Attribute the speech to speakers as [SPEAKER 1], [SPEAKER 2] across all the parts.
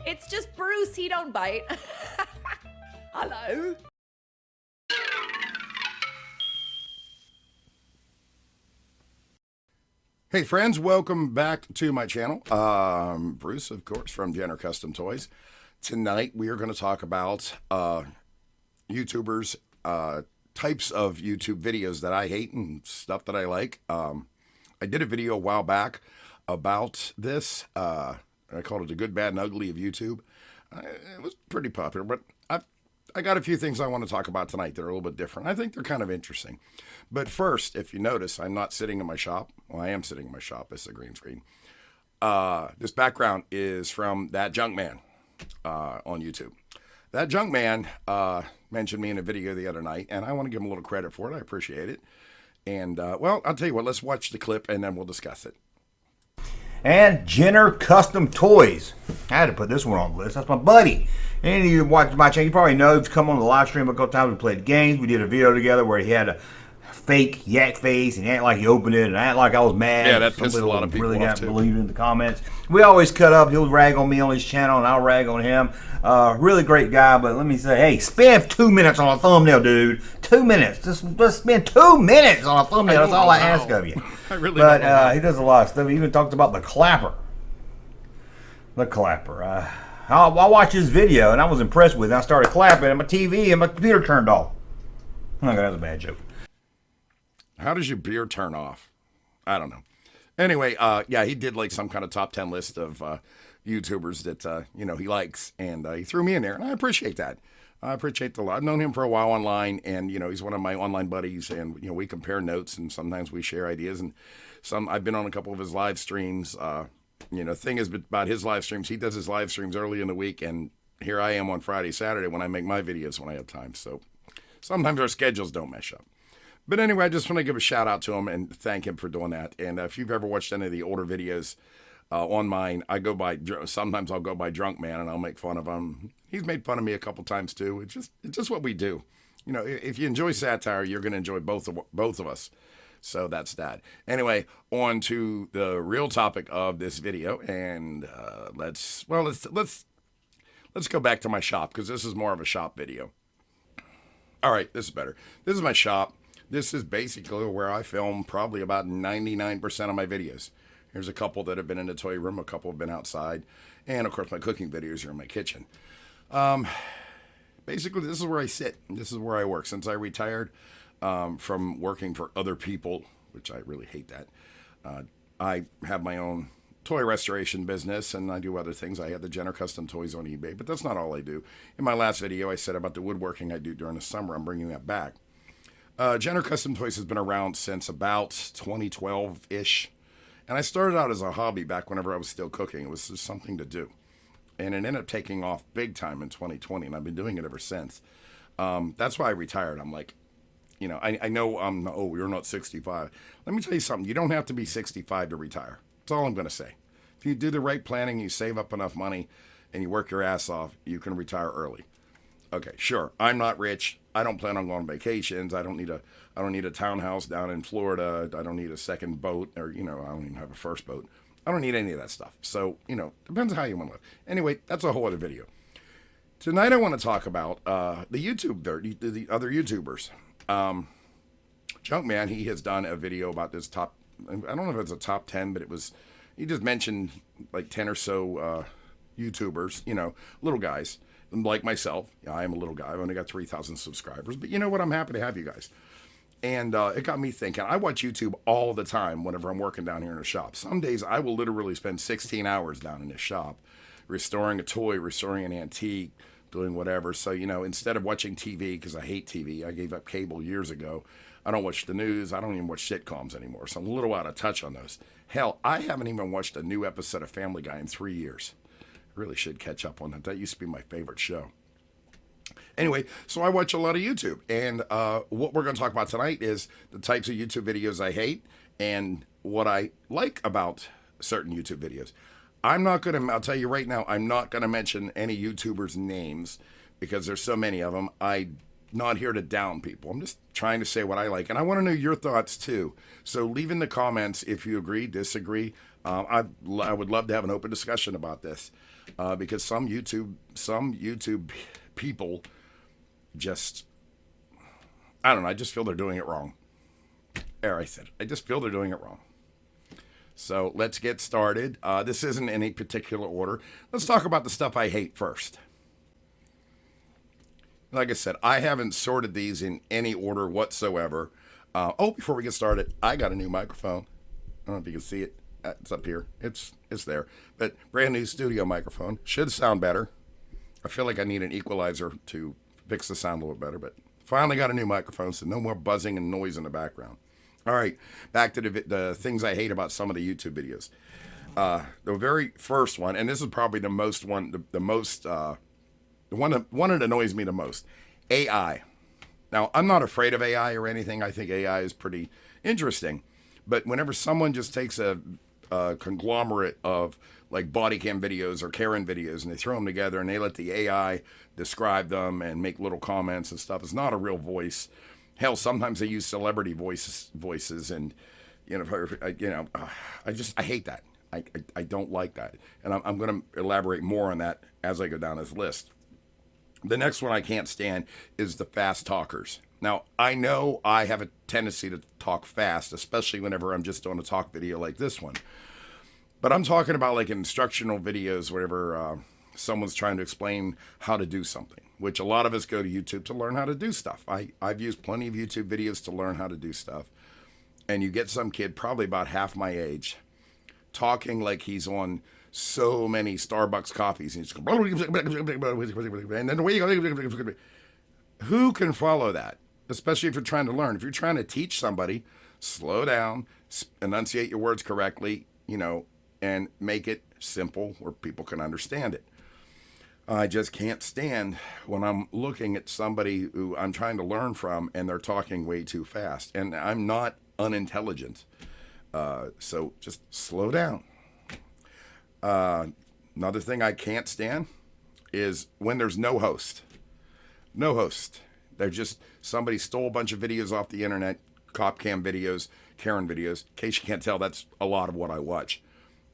[SPEAKER 1] It's just Bruce, he don't bite. Hello.
[SPEAKER 2] Hey friends, welcome back to my channel. Bruce, of course, from Jenner Custom Toys. Tonight we are going to talk about YouTubers, types of YouTube videos that I hate and stuff that I like. I did a video a while back about this. I called it The Good, Bad, and Ugly of YouTube. It was pretty popular, but I got a few things I want to talk about tonight that are a little bit different. I think they're kind of interesting. But first, if you notice, I'm not sitting in my shop. Well, I am sitting in my shop. It's a green screen. This background is from That Junk Man on YouTube. That Junk Man mentioned me in a video the other night, and I want to give him a little credit for it. I appreciate it. And, well, I'll tell you what. Let's watch the clip, and then we'll discuss it.
[SPEAKER 3] And Jenner Custom Toys. I had to put this one on the list. That's my buddy. And you watch my channel, you probably know he's come on the live stream a couple times. We played games. We did a video together where he had a fake yak face and he acted like he opened it and I acted like I was mad.
[SPEAKER 2] Yeah, that pissed a lot of people
[SPEAKER 3] really
[SPEAKER 2] off
[SPEAKER 3] got
[SPEAKER 2] too.
[SPEAKER 3] believed in the comments. We always cut up. He'll rag on me on his channel and I'll rag on him. Really great guy, but let me say, hey, spend 2 minutes on a thumbnail, dude. 2 minutes. Just spend 2 minutes on a thumbnail. That's all I ask of you.
[SPEAKER 2] I really
[SPEAKER 3] but
[SPEAKER 2] don't know.
[SPEAKER 3] he does a lot of stuff. He even talks about the clapper. The clapper. I watched his video and I was impressed with it. I started clapping and my TV and my computer turned off. Okay, that was a bad joke.
[SPEAKER 2] How does your beer turn off? I don't know. Anyway, yeah, he did like some kind of top 10 list of YouTubers that, you know, he likes. And he threw me in there, and I appreciate that. I appreciate the lot. I've known him for a while online, and, you know, he's one of my online buddies. And, you know, we compare notes, and sometimes we share ideas. And I've been on a couple of his live streams. You know, the thing is about his live streams, he does his live streams early in the week. And here I am on Friday, Saturday when I make my videos when I have time. So sometimes our schedules don't mesh up. But anyway, I just want to give a shout out to him and thank him for doing that. And if you've ever watched any of the older videos on mine, sometimes I'll go by Drunk Man and I'll make fun of him. He's made fun of me a couple times too. It's just what we do. You know, if you enjoy satire, you're going to enjoy both of us. So that's that. Anyway, on to the real topic of this video, and let's go back to my shop because this is more of a shop video. All right, this is better. This is my shop. This is basically where I film probably about 99% of my videos. Here's a couple that have been in the toy room, a couple have been outside, and of course my cooking videos are in my kitchen. Basically, this is where I sit. This is where I work. Since I retired from working for other people, which I really hate that, I have my own toy restoration business, and I do other things. I have the Jenner Custom Toys on eBay, but that's not all I do. In my last video, I said about the woodworking I do during the summer. I'm bringing that back. Jenner Custom Toys has been around since about 2012-ish. And I started out as a hobby back whenever I was still cooking. It was just something to do. And it ended up taking off big time in 2020, and I've been doing it ever since. That's why I retired. I'm like, you know, I know you're not 65. Let me tell you something. You don't have to be 65 to retire. That's all I'm going to say. If you do the right planning, you save up enough money, and you work your ass off, you can retire early. Okay, sure. I'm not rich. I don't plan on going on vacations. I don't need a townhouse down in Florida. I don't need a second boat, or, you know, I don't even have a first boat. I don't need any of that stuff. So, you know, depends on how you want to live. Anyway, that's a whole other video. Tonight I want to talk about the other YouTubers. Junkman, he has done a video about this top, I don't know if it's a top 10, but he just mentioned like 10 or so YouTubers, you know, little guys. Like myself, yeah, I am a little guy. I've only got 3,000 subscribers, but you know what? I'm happy to have you guys. And it got me thinking. I watch YouTube all the time whenever I'm working down here in the shop. Some days I will literally spend 16 hours down in this shop, restoring a toy, restoring an antique, doing whatever. So, you know, instead of watching TV, because I hate TV, I gave up cable years ago. I don't watch the news. I don't even watch sitcoms anymore. So I'm a little out of touch on those. Hell, I haven't even watched a new episode of Family Guy in 3 years. Really should catch up on that. That used to be my favorite show. Anyway, so I watch a lot of YouTube, and what we're going to talk about tonight is the types of YouTube videos I hate and what I like about certain YouTube videos. I'll tell you right now, I'm not going to mention any YouTubers' names because there's so many of them. I'm not here to down people. I'm just trying to say what I like, and I want to know your thoughts too. So leave in the comments if you agree, disagree. I would love to have an open discussion about this. because some YouTube people just, I don't know, I just feel they're doing it wrong. There, I said it. I just feel they're doing it wrong. So let's get started. This isn't in any particular order. Let's talk about the stuff I hate first. Like I said, I haven't sorted these in any order whatsoever. Before we get started, I got a new microphone. I don't know if you can see it. It's up here. It's there. But brand new studio microphone. Should sound better. I feel like I need an equalizer to fix the sound a little better. But finally got a new microphone, so no more buzzing and noise in the background. All right, back to the things I hate about some of the YouTube videos. The very first one, and this is probably the most one, the one that annoys me the most, AI. Now, I'm not afraid of AI or anything. I think AI is pretty interesting. But whenever someone just takes a conglomerate of like body cam videos or Karen videos and they throw them together and they let the AI describe them and make little comments and stuff, it's not a real voice. Hell, sometimes they use celebrity voices, and I hate that. I don't like that, and I'm going to elaborate more on that as I go down this list. The next one I can't stand is the fast talkers. Now, I know I have a tendency to talk fast, especially whenever I'm just doing a talk video like this one. But I'm talking about like instructional videos, whenever someone's trying to explain how to do something, which a lot of us go to YouTube to learn how to do stuff. I've used plenty of YouTube videos to learn how to do stuff. And you get some kid, probably about half my age, talking like he's on so many Starbucks coffees. And he's and then the way you go, who can follow that? Especially if you're trying to learn. If you're trying to teach somebody, slow down, enunciate your words correctly, and make it simple where people can understand it. I just can't stand when I'm looking at somebody who I'm trying to learn from and they're talking way too fast. And I'm not unintelligent. So just slow down. Another thing I can't stand is when there's no host. No host. They're just, somebody stole a bunch of videos off the internet, cop cam videos, Karen videos. In case you can't tell, that's a lot of what I watch.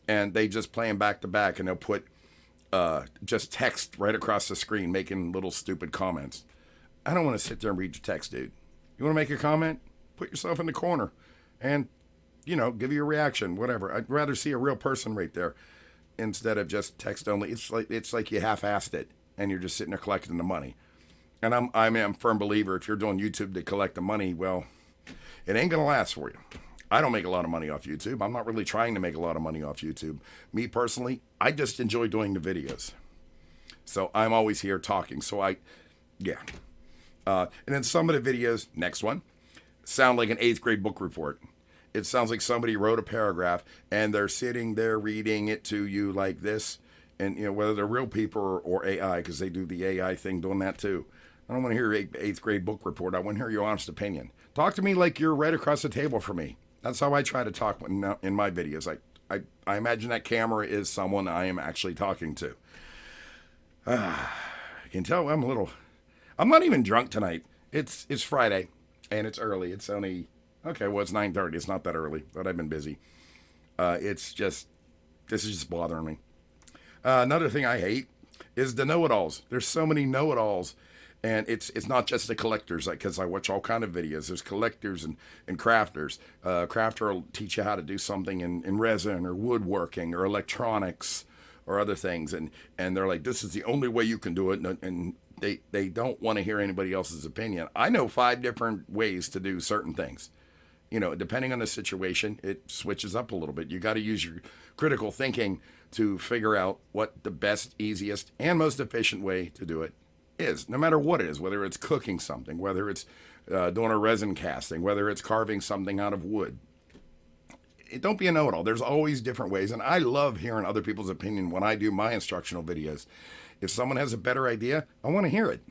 [SPEAKER 2] And they just play them back to back, and they'll put just text right across the screen making little stupid comments. I don't want to sit there and read your text, dude. You want to make a comment? Put yourself in the corner and, give you a reaction, whatever. I'd rather see a real person right there instead of just text only. It's like you half-assed it and you're just sitting there collecting the money. And I'm a firm believer, if you're doing YouTube to collect the money, well, it ain't going to last for you. I don't make a lot of money off YouTube. I'm not really trying to make a lot of money off YouTube. Me personally, I just enjoy doing the videos. So I'm always here talking. And then some of the videos, next one, sound like an 8th grade book report. It sounds like somebody wrote a paragraph and they're sitting there reading it to you like this. And, whether they're real people or AI, because they do the AI thing doing that too. I don't want to hear your 8th grade book report. I want to hear your honest opinion. Talk to me like you're right across the table from me. That's how I try to talk in my videos. I imagine that camera is someone I am actually talking to. You can tell I'm not even drunk tonight. It's Friday, and it's early. It's only, it's 9:30. It's not that early, but I've been busy. This is just bothering me. Another thing I hate is the know-it-alls. There's so many know-it-alls. And it's not just the collectors, because I watch all kind of videos. There's collectors and crafters. Crafter will teach you how to do something in resin or woodworking or electronics or other things. And they're like, this is the only way you can do it. And they don't want to hear anybody else's opinion. I know 5 different ways to do certain things. Depending on the situation, it switches up a little bit. You got to use your critical thinking to figure out what the best, easiest, and most efficient way to do it is, no matter what it is, whether it's cooking something, whether it's doing a resin casting, whether it's carving something out of wood. Don't be a know-it-all. There's always different ways, and I love hearing other people's opinion when I do my instructional videos. If someone has a better idea, I want to hear it.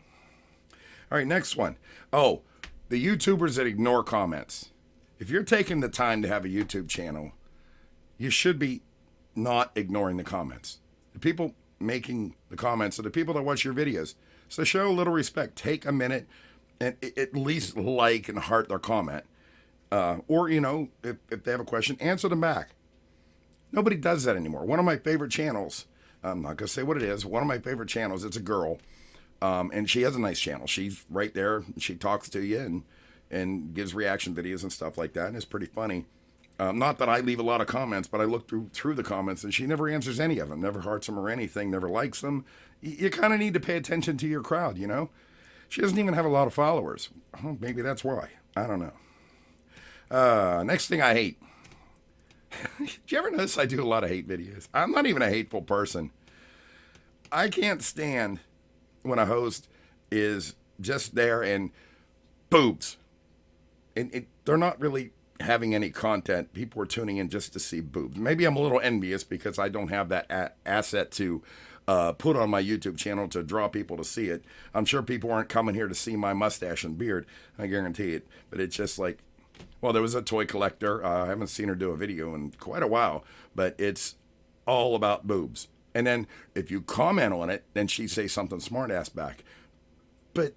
[SPEAKER 2] All right, next one. Oh, the YouTubers that ignore comments. If you're taking the time to have a YouTube channel, you should be not ignoring the comments. The people making the comments are the people that watch your videos. So show a little respect. Take a minute and at least like and heart their comment. Or, if they have a question, answer them back. Nobody does that anymore. One of my favorite channels I'm not going to say what it is. One of my favorite channels. It's a girl. And she has a nice channel. She's right there. She talks to you and gives reaction videos and stuff like that. And it's pretty funny. Not that I leave a lot of comments, but I look through the comments and she never answers any of them, never hearts them or anything, never likes them. You kind of need to pay attention to your crowd, you know? She doesn't even have a lot of followers. Well, maybe that's why. I don't know. Next thing I hate. Did you ever notice I do a lot of hate videos? I'm not even a hateful person. I can't stand when a host is just there and boobs. And they're not really having any content. People are tuning in just to see boobs. Maybe I'm a little envious because I don't have that asset to put on my YouTube channel to draw people to see it. I'm sure people aren't coming here to see my mustache and beard. I guarantee it. But it's just like, well, there was a toy collector. I haven't seen her do a video in quite a while, but it's all about boobs. And then if you comment on it, then she says something smart ass back. But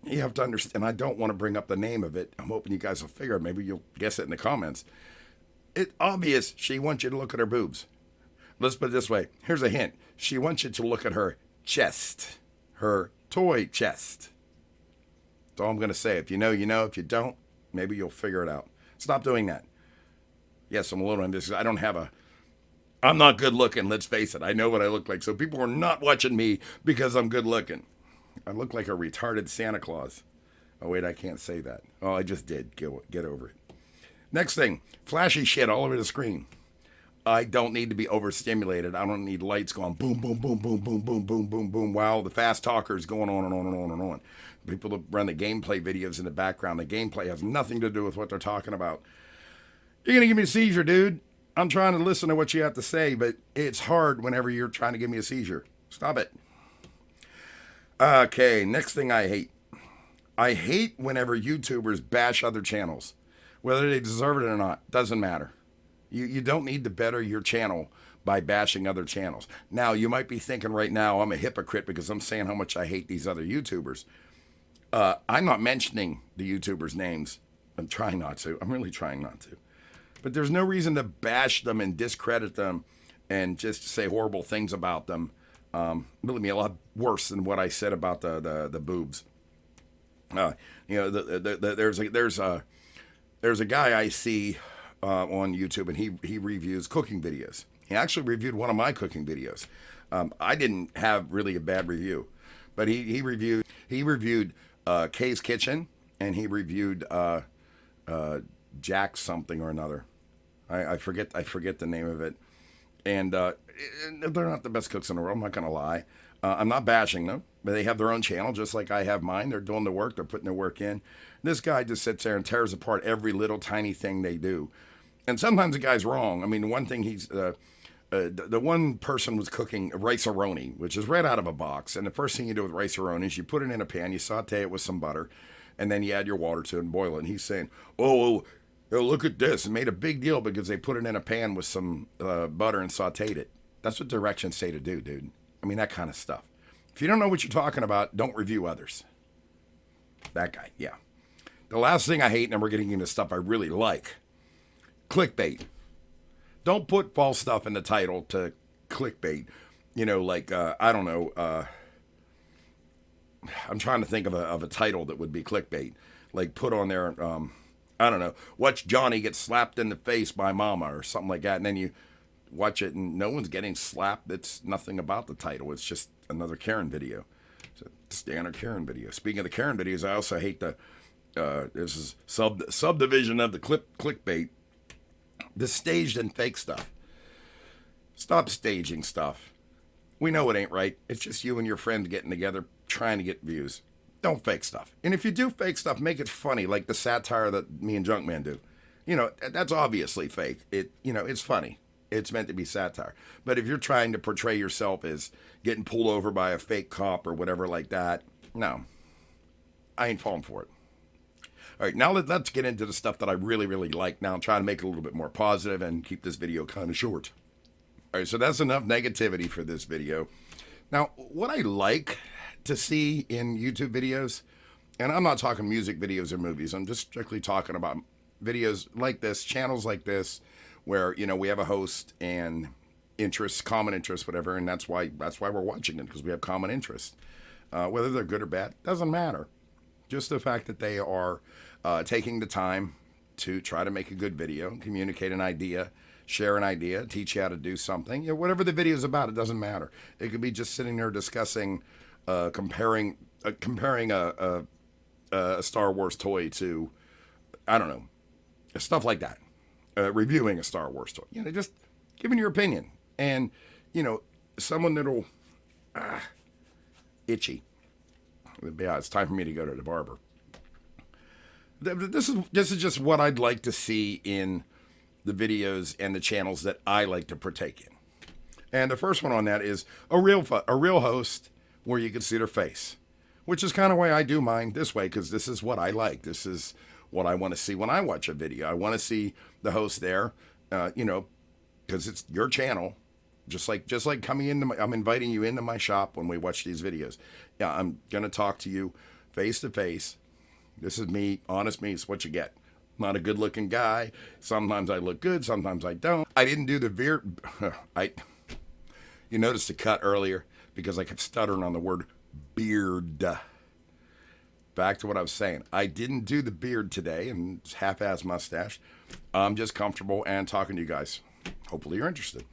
[SPEAKER 2] you have to understand, I don't want to bring up the name of it. I'm hoping you guys will figure it. Maybe you'll guess it in the comments. It's obvious she wants you to look at her boobs. Let's put it this way. Here's a hint. She wants you to look at her chest. Her toy chest. That's all I'm going to say. If you know, you know. If you don't, maybe you'll figure it out. Stop doing that. Yes, I'm a little ambitious. I'm not good looking, let's face it. I know what I look like. So people are not watching me because I'm good looking. I look like a retarded Santa Claus. Oh, wait, I can't say that. Oh, I just did. Get over it. Next thing, flashy shit all over the screen. I don't need to be overstimulated. I don't need lights going boom, boom, boom, boom, boom, boom, boom, boom, boom, while the fast talker is going on and on and on and on. People that run the gameplay videos in the background, the gameplay has nothing to do with what they're talking about. You're going to give me a seizure, dude. I'm trying to listen to what you have to say, but it's hard whenever you're trying to give me a seizure. Stop it. Okay, next thing I hate. I hate whenever YouTubers bash other channels. Whether they deserve it or not, doesn't matter. You don't need to better your channel by bashing other channels. Now, you might be thinking right now, I'm a hypocrite because I'm saying how much I hate these other YouTubers. I'm not mentioning the YouTubers' names. I'm trying not to. I'm really trying not to. But there's no reason to bash them and discredit them and just say horrible things about them. Believe me, a lot worse than what I said about the boobs. There's a guy I see on YouTube, and he reviews cooking videos. He actually reviewed one of my cooking videos. I didn't have really a bad review, but he reviewed Kay's Kitchen, and he reviewed Jack something or another. I forget the name of it. And they're not the best cooks in the world, I'm not going to lie. I'm not bashing them, but they have their own channel just like I have mine. They're doing the work. They're putting their work in. This guy just sits there and tears apart every little tiny thing they do. And sometimes the guy's wrong. I mean, one thing the one person was cooking rice-a-roni, which is right out of a box. And the first thing you do with rice-a-roni is you put it in a pan, you saute it with some butter, and then you add your water to it and boil it. And he's saying, oh, look at this. And made a big deal because they put it in a pan with some butter and sauteed it. That's what directions say to do, dude. I mean, that kind of stuff. If you don't know what you're talking about, don't review others. That guy, yeah. The last thing I hate, and we're getting into stuff I really like, clickbait. Don't put false stuff in the title to clickbait. You know, like, I don't know. I'm trying to think of a title that would be clickbait. Like, put on there, I don't know, watch Johnny get slapped in the face by mama or something like that. And then you watch it and no one's getting slapped. It's nothing about the title. It's just another Karen video. It's a standard Karen video. Speaking of the Karen videos, I also hate this is subdivision of the clickbait. The staged and fake stuff. Stop staging stuff. We know it ain't right. It's just you and your friends getting together trying to get views. Don't fake stuff. And if you do fake stuff, make it funny, like the satire that me and Junkman do. You know, that's obviously fake. It's funny. It's meant to be satire. But if you're trying to portray yourself as getting pulled over by a fake cop or whatever like that, no. I ain't falling for it. All right, now let's get into the stuff that I really, really like. Now I'm trying to make it a little bit more positive and keep this video kind of short. All right, so that's enough negativity for this video. Now, what I like to see in YouTube videos, and I'm not talking music videos or movies, I'm just strictly talking about videos like this, channels like this, where, you know, we have a host and interests, common interests, whatever, and that's why we're watching it, because we have common interests. Whether they're good or bad doesn't matter. Just the fact that they are taking the time to try to make a good video, communicate an idea, share an idea, teach you how to do something. Whatever the video is about, it doesn't matter. It could be just sitting there discussing, comparing a Star Wars toy to, I don't know, stuff like that. Reviewing a Star Wars toy. Just giving your opinion. And, someone that'll, itchy. Yeah, it's time for me to go to the barber. This is just what I'd like to see in the videos and the channels that I like to partake in. And the first one on that is a real host where you can see their face, which is kind of why I do mine this way, because this is what I like. This is what I want to see when I watch a video. I want to see the host there, because it's your channel. Just like coming into I'm inviting you into my shop when we watch these videos. Yeah, I'm gonna talk to you face to face. This is me, honest me. It's what you get. I'm not a good-looking guy. Sometimes I look good. Sometimes I don't. I didn't do the beard. You noticed the cut earlier because I kept stuttering on the word beard. Back to what I was saying. I didn't do the beard today, and it's half-ass mustache. I'm just comfortable and talking to you guys. Hopefully you're interested.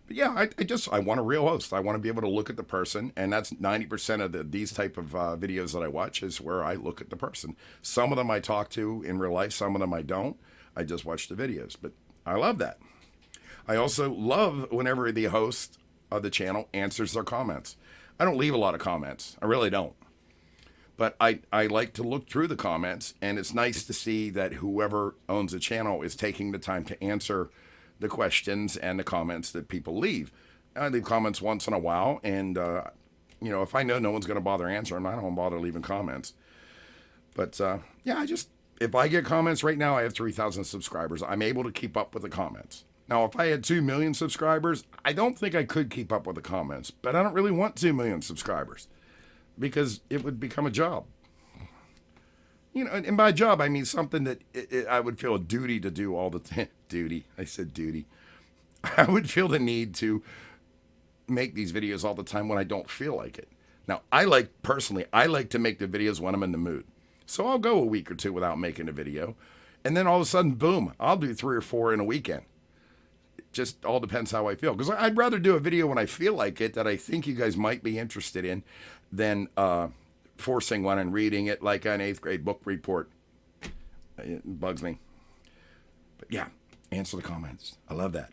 [SPEAKER 2] But yeah, I want a real host. I want to be able to look at the person, and that's 90% of these type of videos that I watch is where I look at the person. Some of them I talk to in real life, some of them I don't. I just watch the videos, but I love that. I also love whenever the host of the channel answers their comments. I don't leave a lot of comments. I really don't. But I like to look through the comments, and it's nice to see that whoever owns the channel is taking the time to answer the questions and the comments that people leave. I leave comments once in a while, and if I know no one's going to bother answering, I don't bother leaving comments. But if I get comments right now, I have 3,000 subscribers. I'm able to keep up with the comments. Now, if I had 2 million subscribers, I don't think I could keep up with the comments, but I don't really want 2 million subscribers because it would become a job. And by job, I mean something that I would feel a duty to do all the time. Duty. I said duty. I would feel the need to make these videos all the time when I don't feel like it. Now, I like to make the videos when I'm in the mood. So I'll go a week or two without making a video. And then all of a sudden, boom, I'll do 3 or 4 in a weekend. It just all depends how I feel. Because I'd rather do a video when I feel like it that I think you guys might be interested in than forcing one and reading it like an 8th grade book report. It bugs me. But yeah, answer the comments. I love that.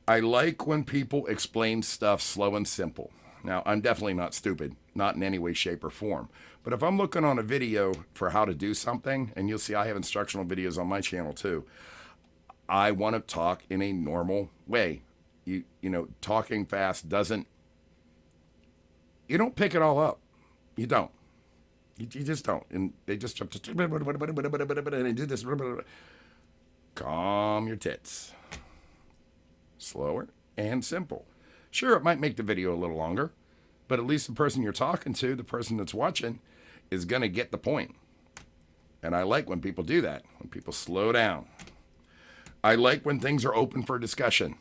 [SPEAKER 2] I like when people explain stuff slow and simple. Now, I'm definitely not stupid, not in any way, shape, or form. But if I'm looking on a video for how to do something, and you'll see I have instructional videos on my channel too, I want to talk in a normal way. Talking fast doesn't, you don't pick it all up. You don't. You just don't. And they just and they do this. Calm your tits. Slower and simple. Sure, it might make the video a little longer, but at least the person you're talking to, the person that's watching, is going to get the point. And I like when people do that, when people slow down. I like when things are open for discussion.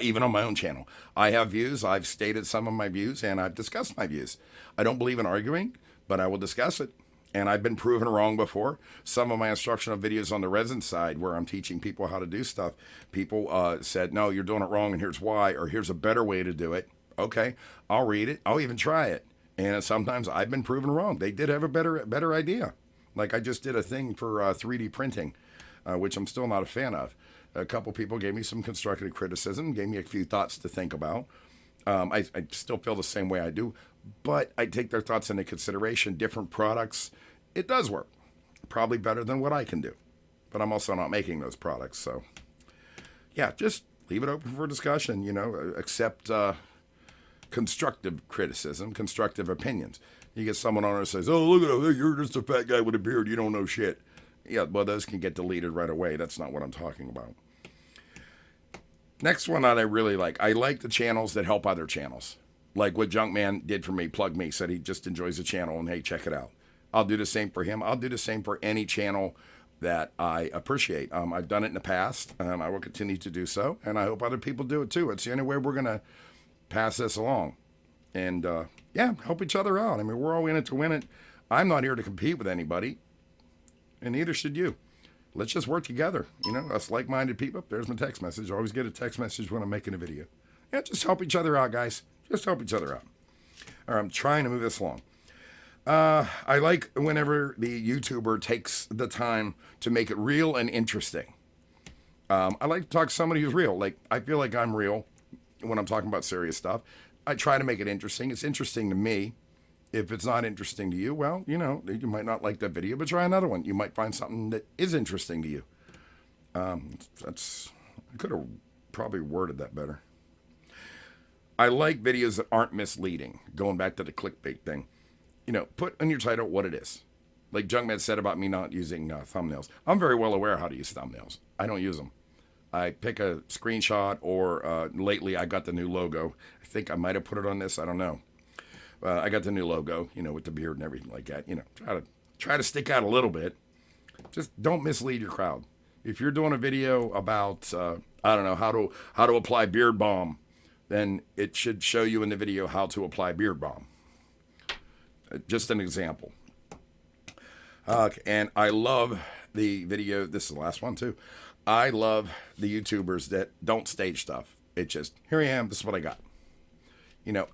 [SPEAKER 2] Even on my own channel. I have views. I've stated some of my views, and I've discussed my views. I don't believe in arguing, but I will discuss it. And I've been proven wrong before. Some of my instructional videos on the resin side where I'm teaching people how to do stuff, people said, no, you're doing it wrong, and here's why, or here's a better way to do it. Okay, I'll read it. I'll even try it. And sometimes I've been proven wrong. They did have a better idea. Like I just did a thing for 3D printing, which I'm still not a fan of. A couple people gave me some constructive criticism, gave me a few thoughts to think about. I still feel the same way I do, but I take their thoughts into consideration. Different products, it does work. Probably better than what I can do. But I'm also not making those products. So, yeah, just leave it open for discussion, accept constructive criticism, constructive opinions. You get someone on there that says, oh, look at you're just a fat guy with a beard, you don't know shit. Yeah, well, those can get deleted right away. That's not what I'm talking about. Next one that I really like. I like the channels that help other channels. Like what Junkman did for me, Plug Me, said he just enjoys the channel and, hey, check it out. I'll do the same for him. I'll do the same for any channel that I appreciate. I've done it in the past, and I will continue to do so, and I hope other people do it too. It's the only way we're going to pass this along. And yeah, help each other out. I mean, we're all in it to win it. I'm not here to compete with anybody, and neither should you. Let's just work together. You know, us like-minded people. There's my text message. I always get a text message when I'm making a video. Yeah, just help each other out, guys. Just help each other out. All right, I'm trying to move this along. I like whenever the YouTuber takes the time to make it real and interesting. I like to talk to somebody who's real. Like, I feel like I'm real when I'm talking about serious stuff. I try to make it interesting. It's interesting to me. If it's not interesting to you, well, you know, you might not like that video, but try another one. You might find something that is interesting to you. I could have probably worded that better. I like videos that aren't misleading. Going back to the clickbait thing. You know, put in your title what it is. Like Junkman said about me not using thumbnails. I'm very well aware how to use thumbnails. I don't use them. I pick a screenshot, or lately I got the new logo. I think I might have put it on this. I don't know. I got the new logo, you know, with the beard and everything like that. You know, try to stick out a little bit. Just don't mislead your crowd. If you're doing a video about I don't know how to apply beard balm, then it should show you in the video how to apply beard balm. Just an example. And I love the video. This is the last one too. I love the YouTubers that don't stage stuff. It just, here I am. This is what I got. You know,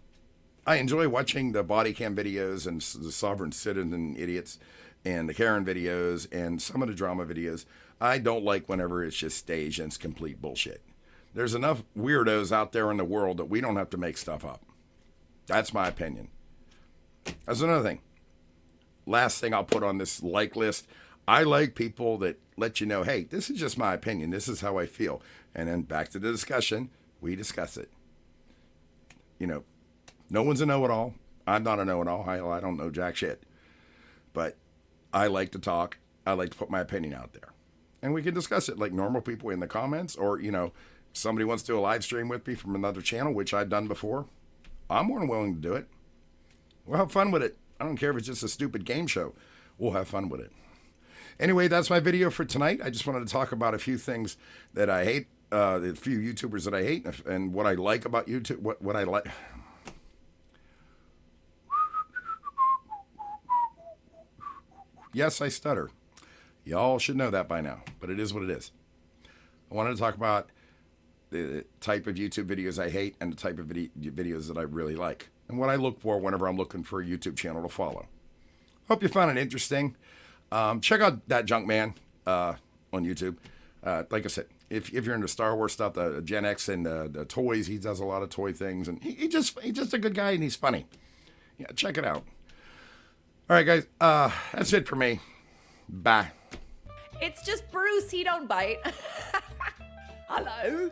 [SPEAKER 2] I enjoy watching the body cam videos and the sovereign citizen idiots and the Karen videos and some of the drama videos. I don't like whenever it's just staged and it's complete bullshit. There's enough weirdos out there in the world that we don't have to make stuff up. That's my opinion. That's another thing. Last thing I'll put on this like list. I like people that let you know, hey, this is just my opinion. This is how I feel. And then back to the discussion. We discuss it. You know, no one's a know-it-all. I'm not a know-it-all. I don't know jack shit. But I like to talk. I like to put my opinion out there. And we can discuss it like normal people in the comments. Or, you know, somebody wants to do a live stream with me from another channel, which I've done before. I'm more than willing to do it. We'll have fun with it. I don't care if it's just a stupid game show. We'll have fun with it. Anyway, that's my video for tonight. I just wanted to talk about a few things that I hate, a few YouTubers that I hate, and what I like about YouTube, what I like. Yes, I stutter. Y'all should know that by now, but it is what it is. I wanted to talk about the type of YouTube videos I hate and the type of videos that I really like, and what I look for whenever I'm looking for a YouTube channel to follow. Hope you found it interesting. Check out that Junkman on YouTube. Like I said, if you're into Star Wars stuff, the Gen X and the toys, he does a lot of toy things, and he's just a good guy and he's funny. Yeah, check it out. All right, guys, that's it for me. Bye.
[SPEAKER 1] It's just Bruce. He don't bite. Hello.